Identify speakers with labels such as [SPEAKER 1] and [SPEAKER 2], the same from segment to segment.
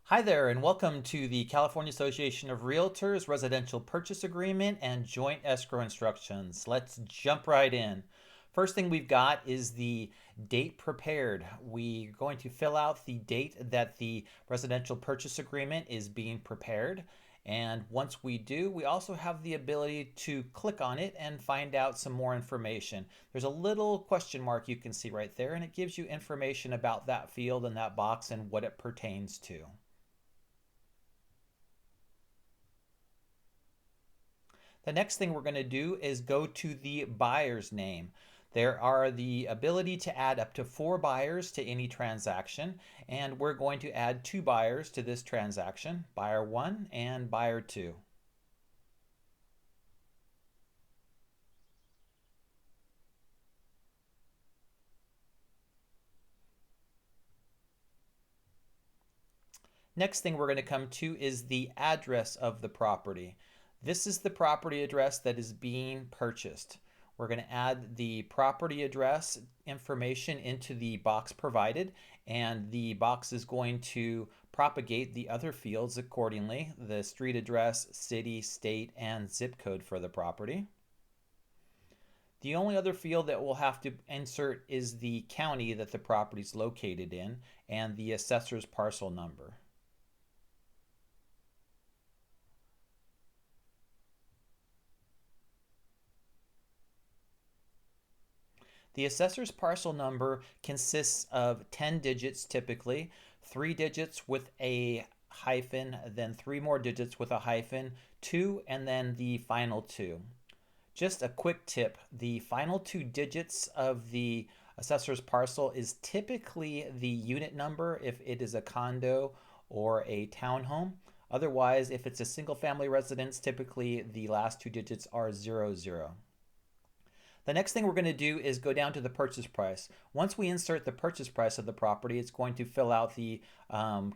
[SPEAKER 1] Hi there, and welcome to the California Association of Realtors Residential Purchase Agreement and Joint Escrow Instructions. Let's jump right in. First thing we've got is the date prepared. We're going to fill out the date that the residential purchase agreement is being prepared. And once we do, we also have the ability to click on it and find out some more information. There's a little question mark you can see right there, and it gives you information about that field and that box and what it pertains to. The next thing we're going to do is go to the buyer's name. There are the ability to add up to 4 buyers to any transaction, and we're going to add 2 buyers to this transaction, buyer 1 and buyer 2. Next thing we're going to come to is the address of the property. This is the property address that is being purchased. We're going to add the property address information into the box provided, and the box is going to propagate the other fields accordingly: the street address, city, state, and zip code for the property. The only other field that we'll have to insert is the county that the property is located in and the assessor's parcel number. The assessor's parcel number consists of 10 digits typically, 3 digits with a hyphen, then 3 more digits with a hyphen, 2, and then the final 2. Just a quick tip, the final 2 digits of the assessor's parcel is typically the unit number if it is a condo or a townhome. Otherwise, if it's a single family residence, typically the last 2 digits are 00. The next thing we're going to do is go down to the purchase price. Once we insert the purchase price of the property, it's going to fill out the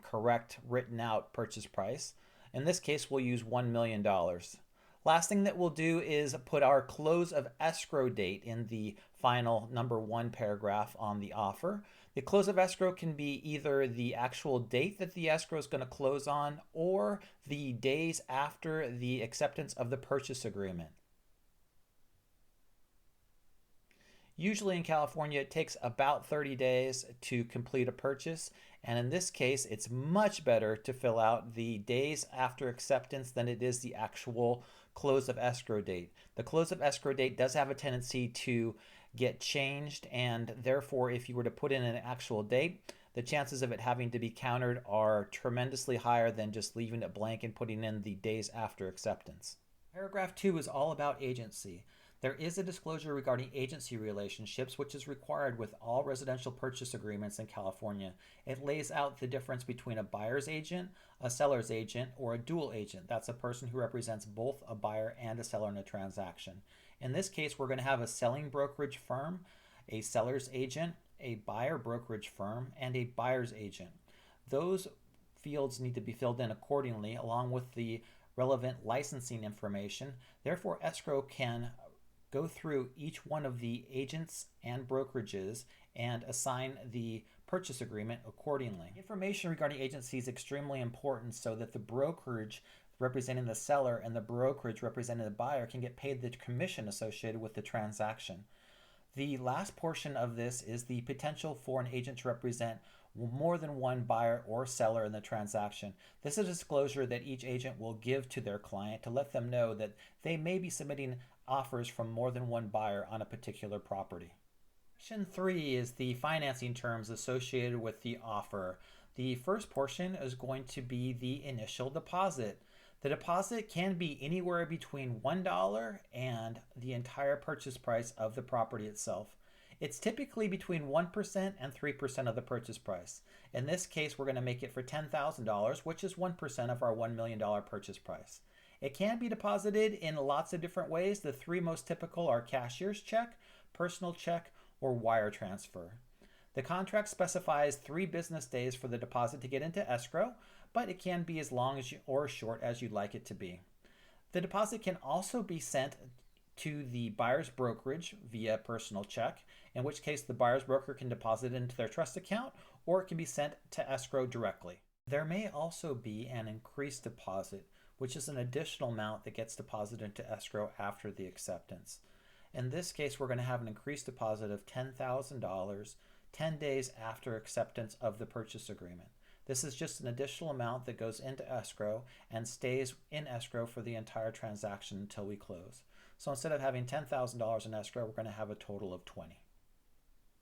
[SPEAKER 1] correct written out purchase price. In this case, we'll use $1 million. Last thing that we'll do is put our close of escrow date in the final number 1 paragraph on the offer. The close of escrow can be either the actual date that the escrow is going to close on or the days after the acceptance of the purchase agreement. Usually in California, it takes about 30 days to complete a purchase. And in this case, it's much better to fill out the days after acceptance than it is the actual close of escrow date. The close of escrow date does have a tendency to get changed, and therefore, if you were to put in an actual date, the chances of it having to be countered are tremendously higher than just leaving it blank and putting in the days after acceptance. Paragraph 2 is all about agency. There is a disclosure regarding agency relationships, which is required with all residential purchase agreements in California. It lays out the difference between a buyer's agent, a seller's agent, or a dual agent. That's a person who represents both a buyer and a seller in a transaction. In this case, we're going to have a selling brokerage firm, a seller's agent, a buyer brokerage firm, and a buyer's agent. Those fields need to be filled in accordingly, along with the relevant licensing information. Therefore, escrow can go through each one of the agents and brokerages and assign the purchase agreement accordingly. Information regarding agency is extremely important so that the brokerage representing the seller and the brokerage representing the buyer can get paid the commission associated with the transaction. The last portion of this is the potential for an agent to represent more than one buyer or seller in the transaction. This is a disclosure that each agent will give to their client to let them know that they may be submitting offers from more than one buyer on a particular property. Section 3 is the financing terms associated with the offer. The first portion is going to be the initial deposit. The deposit can be anywhere between $1 and the entire purchase price of the property itself. It's typically between 1% and 3% of the purchase price. In this case, we're going to make it for $10,000, which is 1% of our $1 million purchase price. It can be deposited in lots of different ways. The 3 most typical are cashier's check, personal check, or wire transfer. The contract specifies 3 business days for the deposit to get into escrow, but it can be as long as or short as you'd like it to be. The deposit can also be sent to the buyer's brokerage via personal check, in which case the buyer's broker can deposit it into their trust account, or it can be sent to escrow directly. There may also be an increased deposit, which is an additional amount that gets deposited into escrow after the acceptance. In this case, we're going to have an increased deposit of $10,000 10 days after acceptance of the purchase agreement. This is just an additional amount that goes into escrow and stays in escrow for the entire transaction until we close. So instead of having $10,000 in escrow, we're going to have a total of 20.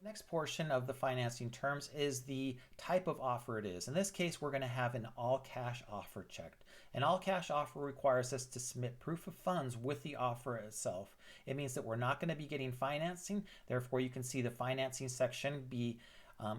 [SPEAKER 1] The next portion of the financing terms is the type of offer it is. In this case, we're going to have an all-cash offer checked. An all-cash offer requires us to submit proof of funds with the offer itself. It means that we're not going to be getting financing. Therefore, you can see the financing section be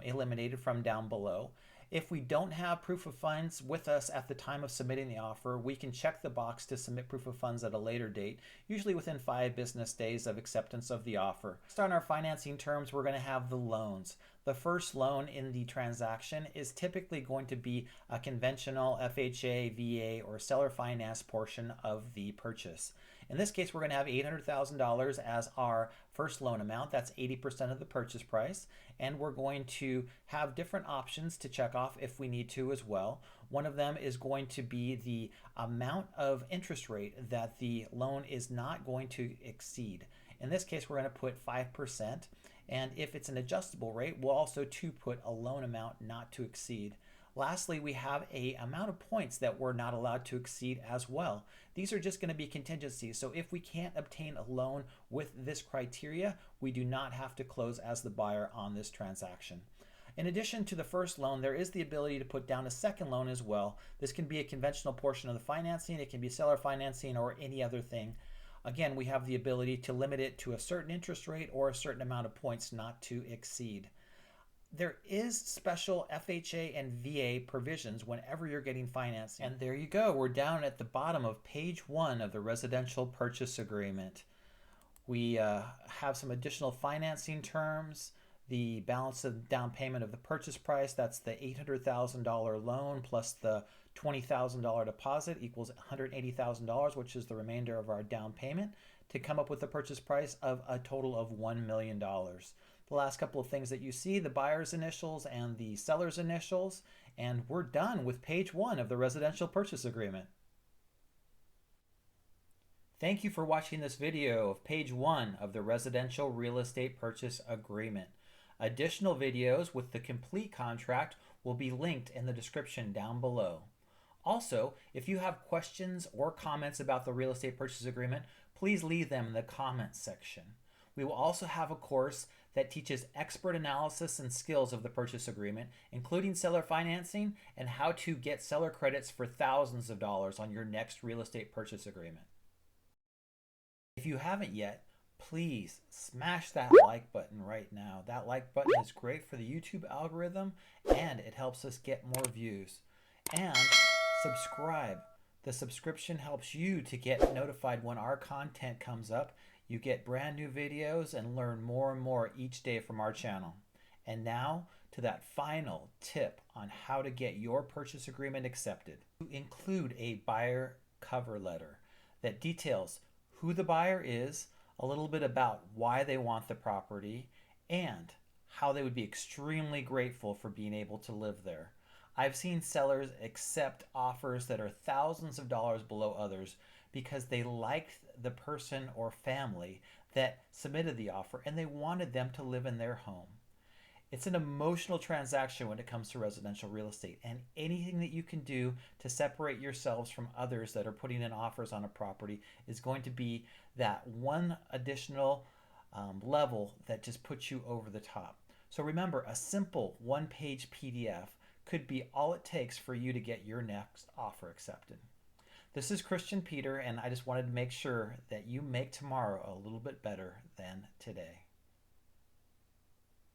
[SPEAKER 1] eliminated from down below. If we don't have proof of funds with us at the time of submitting the offer, we can check the box to submit proof of funds at a later date, usually within 5 business days of acceptance of the offer. Next on our financing terms, we're going to have the loans. The first loan in the transaction is typically going to be a conventional FHA, VA, or seller finance portion of the purchase. In this case, we're going to have $800,000 as our first loan amount. That's 80% of the purchase price. And we're going to have different options to check off if we need to as well. One of them is going to be the amount of interest rate that the loan is not going to exceed. In this case, we're going to put 5%. And if it's an adjustable rate, we'll also put a loan amount not to exceed. Lastly, we have an amount of points that we're not allowed to exceed as well. These are just going to be contingencies. So if we can't obtain a loan with this criteria, we do not have to close as the buyer on this transaction. In addition to the first loan, there is the ability to put down a second loan as well. This can be a conventional portion of the financing. It can be seller financing or any other thing. Again, we have the ability to limit it to a certain interest rate or a certain amount of points not to exceed. There is special FHA and VA provisions whenever you're getting financed. And there you go. We're down at the bottom of page 1 of the residential purchase agreement. We have some additional financing terms. The balance of down payment of the purchase price, that's the $800,000 loan plus the $20,000 deposit equals $180,000, which is the remainder of our down payment, to come up with a purchase price of a total of $1 million. The last couple of things that you see, the buyer's initials and the seller's initials, and we're done with page 1 of the residential purchase agreement. Thank you for watching this video of page 1 of the residential real estate purchase agreement. Additional videos with the complete contract will be linked in the description down below. Also, if you have questions or comments about the real estate purchase agreement, please leave them in the comments section. We will also have a course that teaches expert analysis and skills of the purchase agreement, including seller financing and how to get seller credits for thousands of dollars on your next real estate purchase agreement. If you haven't yet, please smash that like button right now. That like button is great for the YouTube algorithm and it helps us get more views. And subscribe. The subscription helps you to get notified when our content comes up. You get brand new videos and learn more and more each day from our channel. And now to that final tip on how to get your purchase agreement accepted. You include a buyer cover letter that details who the buyer is, a little bit about why they want the property, and how they would be extremely grateful for being able to live there. I've seen sellers accept offers that are thousands of dollars below others because they liked the person or family that submitted the offer and they wanted them to live in their home. It's an emotional transaction when it comes to residential real estate, and anything that you can do to separate yourselves from others that are putting in offers on a property is going to be that one additional level that just puts you over the top. So remember, a simple one-page PDF could be all it takes for you to get your next offer accepted. This is Christian Peter, and I just wanted to make sure that you make tomorrow a little bit better than today.